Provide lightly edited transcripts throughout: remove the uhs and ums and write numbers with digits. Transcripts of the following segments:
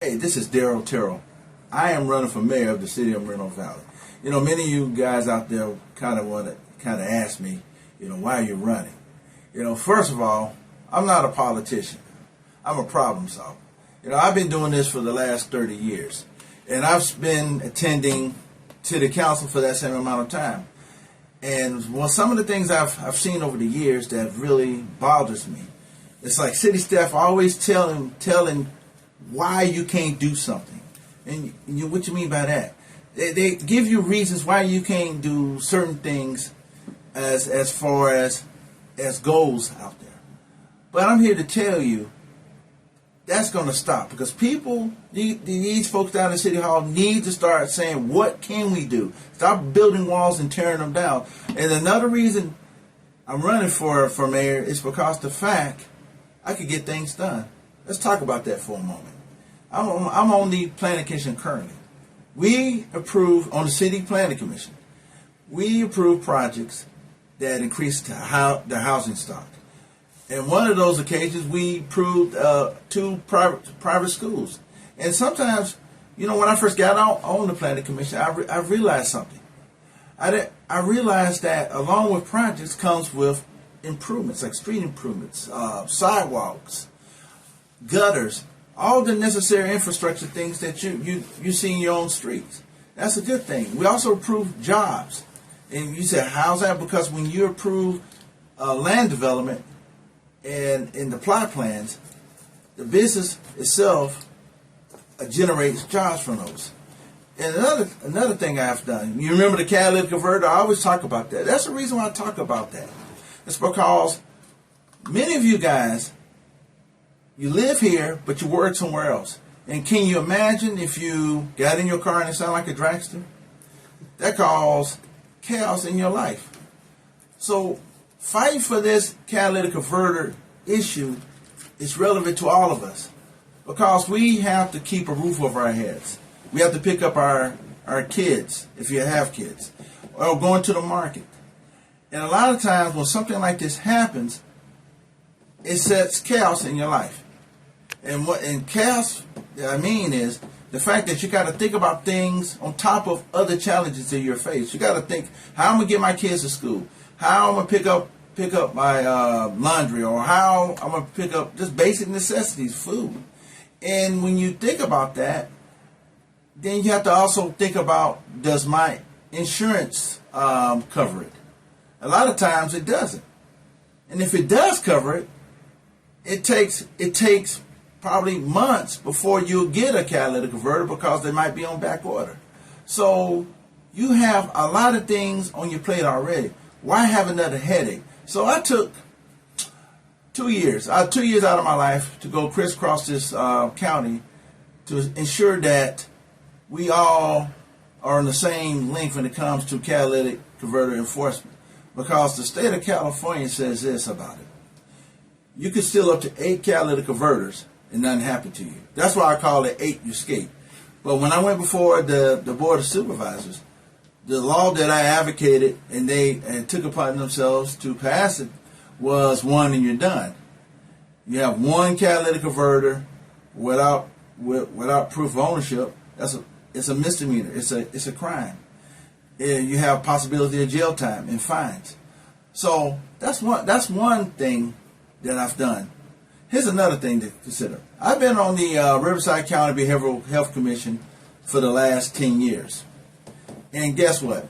Hey, this is Daryl Terrell. I am running for mayor of the city of Moreno Valley. You know, many of you guys out there kind of ask me, why are you running? First of all, I'm not a politician. I'm a problem solver. I've been doing this for the last 30 years, and I've been attending to the council for that same amount of time. And some of the things I've seen over the years that really bothers me, it's like city staff always telling why you can't do something. And what you mean by that? They give you reasons why you can't do certain things as far as goals out there. But I'm here to tell you that's going to stop, because people, these folks down in City Hall need to start saying, what can we do? Stop building walls and tearing them down. And another reason I'm running for mayor is because the fact I could get things done. Let's talk about that for a moment. I'm on the planning commission currently. We approve, on the city planning commission, we approve projects that increase the housing stock. And one of those occasions, we approved 2 private schools. And sometimes, when I first got on the planning commission, I realized something. I realized that along with projects comes with improvements, like street improvements, sidewalks, gutters, all the necessary infrastructure things that you see in your own streets. That's a good thing. We also approve jobs. And you say, how's that? Because when you approve land development and in the plot plans, the business itself generates jobs from those. And another thing I've done, you remember the catalytic converter? I always talk about that. That's the reason why I talk about that. It's because many of you guys, you live here, but you work somewhere else. And can you imagine if you got in your car and it sounded like a dragster? That caused chaos in your life. So fighting for this catalytic converter issue is relevant to all of us, because we have to keep a roof over our heads. We have to pick up our kids, if you have kids, or going to the market. And a lot of times when something like this happens, it sets chaos in your life. And what in chaos I mean is the fact that you got to think about things on top of other challenges that you face. You got to think, how I'm gonna get my kids to school, how I'm gonna pick up my laundry, or how I'm gonna pick up just basic necessities, food. And when you think about that, then you have to also think about, does my insurance cover it? A lot of times it doesn't. And if it does cover it, it takes probably months before you'll get a catalytic converter, because they might be on back order. So you have a lot of things on your plate already. Why have another headache? So I took 2 years out of my life to go crisscross this county to ensure that we all are on the same length when it comes to catalytic converter enforcement. Because the state of California says this about it: you can steal up to 8 catalytic converters and nothing happened to you. That's why I call it 8 you escape. But when I went before the Board of Supervisors, the law that I advocated and they took upon themselves to pass it was 1 and you're done. You have 1 catalytic converter without proof of ownership. It's a misdemeanor. It's a crime. You have possibility of jail time and fines. So that's one thing that I've done. Here's another thing to consider. I've been on the Riverside County Behavioral Health Commission for the last 10 years. And guess what?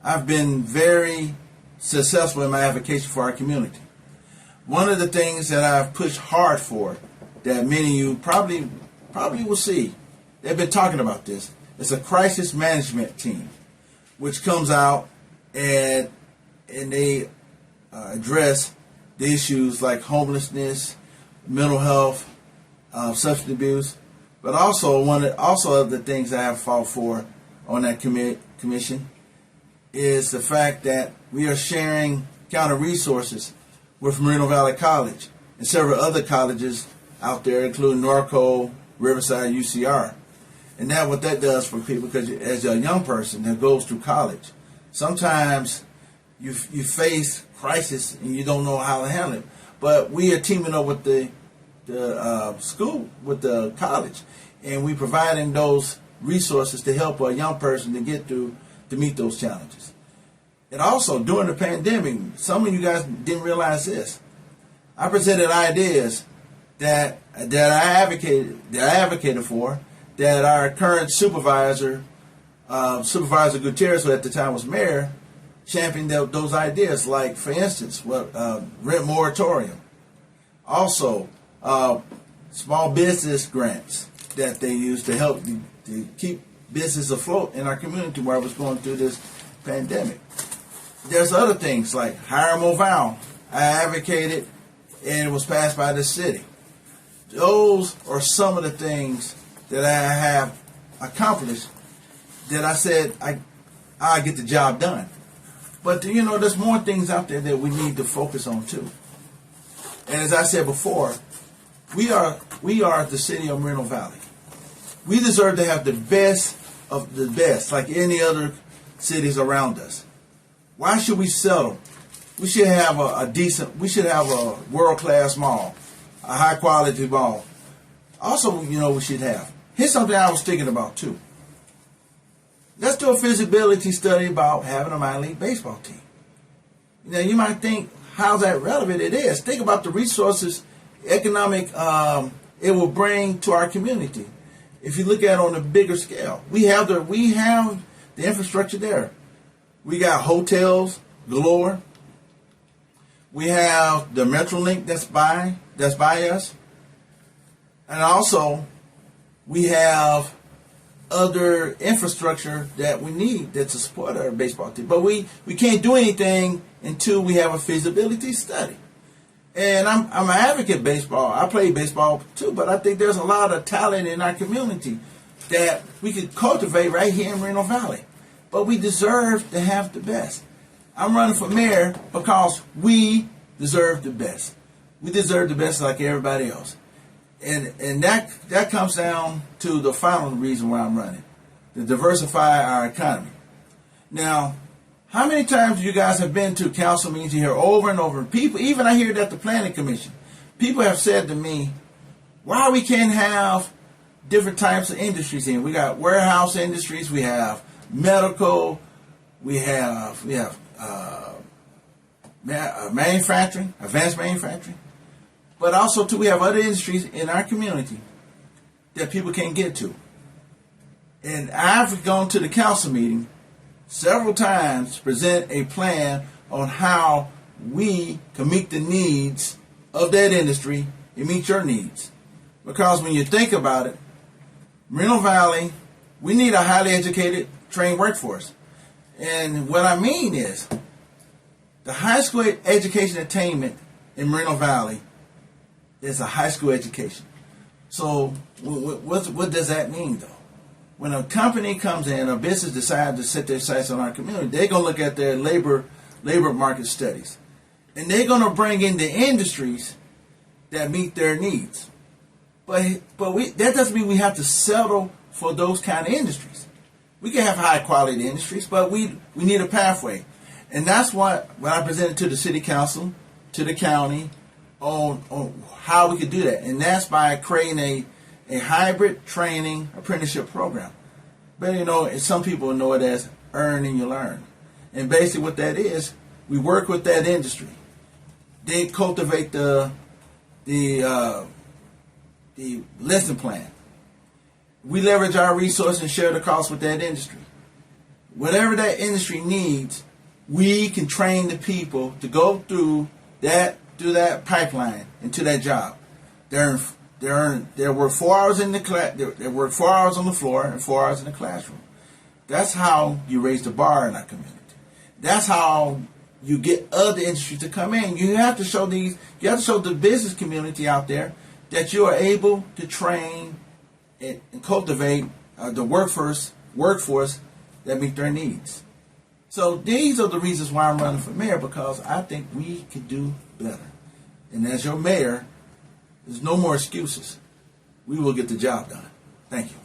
I've been very successful in my advocacy for our community. One of the things that I've pushed hard for, that many of you probably will see, they've been talking about this, it's a crisis management team, which comes out and they address the issues like homelessness, mental health, substance abuse, but also also of the things I have fought for on that commission is the fact that we are sharing county resources with Moreno Valley College and several other colleges out there, including Norco, Riverside, UCR. And now what that does for people, because as a young person that goes through college, sometimes you face crisis and you don't know how to handle it. But we are teaming up with the school, with the college, and we providing those resources to help a young person to meet those challenges. And also during the pandemic, some of you guys didn't realize this. I presented ideas that I advocated for, that our current supervisor, Supervisor Gutierrez, who at the time was mayor, championed those ideas. Like, for instance, rent moratorium. Also, small business grants that they use to help to keep business afloat in our community while I was going through this pandemic. There's other things like hire mobile. I advocated, and it was passed by the city. Those are some of the things that I have accomplished that I said I get the job done. But there's more things out there that we need to focus on too. And as I said before, we are the city of Moreno Valley. We deserve to have the best of the best, like any other cities around us. Why should we settle? We should have we should have a world-class mall, a high-quality mall. Also, we should have. Here's something I was thinking about too. Let's do a feasibility study about having a minor league baseball team. Now, you might think, how's that relevant? It is. Think about the resources, economic, it will bring to our community. If you look at it on a bigger scale, we have the infrastructure there. We got hotels galore. We have the Metrolink that's by us, and also we have other infrastructure that we need to support our baseball team. But we can't do anything until we have a feasibility study. And I'm an advocate of baseball. I play baseball too, but I think there's a lot of talent in our community that we could cultivate right here in Moreno Valley. But we deserve to have the best. I'm running for mayor because we deserve the best. We deserve the best like everybody else. And that comes down to the final reason why I'm running, to diversify our economy. Now, how many times you guys have been to council meetings? You hear over and over. People, even I hear it at the planning commission. People have said to me, why we can't have different types of industries in. We got warehouse industries, we have medical, we have manufacturing, advanced manufacturing. But also, too, we have other industries in our community that people can't get to. And I've gone to the council meeting several times to present a plan on how we can meet the needs of that industry and meet your needs. Because when you think about it, Moreno Valley, we need a highly educated, trained workforce. And what I mean is, the high school education attainment in Moreno Valley is a high school education. So what does that mean, though? When a company comes in, a business decides to set their sights on our community, they're going to look at their labor market studies. And they're going to bring in the industries that meet their needs. But that doesn't mean we have to settle for those kind of industries. We can have high quality industries, but we need a pathway. And that's what I presented to the city council, to the county, on how we could do that. And that's by creating a hybrid training apprenticeship program. But some people know it as earn and you learn. And basically what that is, we work with that industry. They cultivate the lesson plan. We leverage our resources and share the cost with that industry. Whatever that industry needs, we can train the people to go through that pipeline into that job. They work 4 hours in the class. They work 4 hours on the floor and 4 hours in the classroom. That's how you raise the bar in our community. That's how you get other industries to come in. You have to show the business community out there that you are able to train and cultivate the workforce that meet their needs. So these are the reasons why I'm running for mayor, because I think we can do better. And as your mayor, there's no more excuses. We will get the job done. Thank you.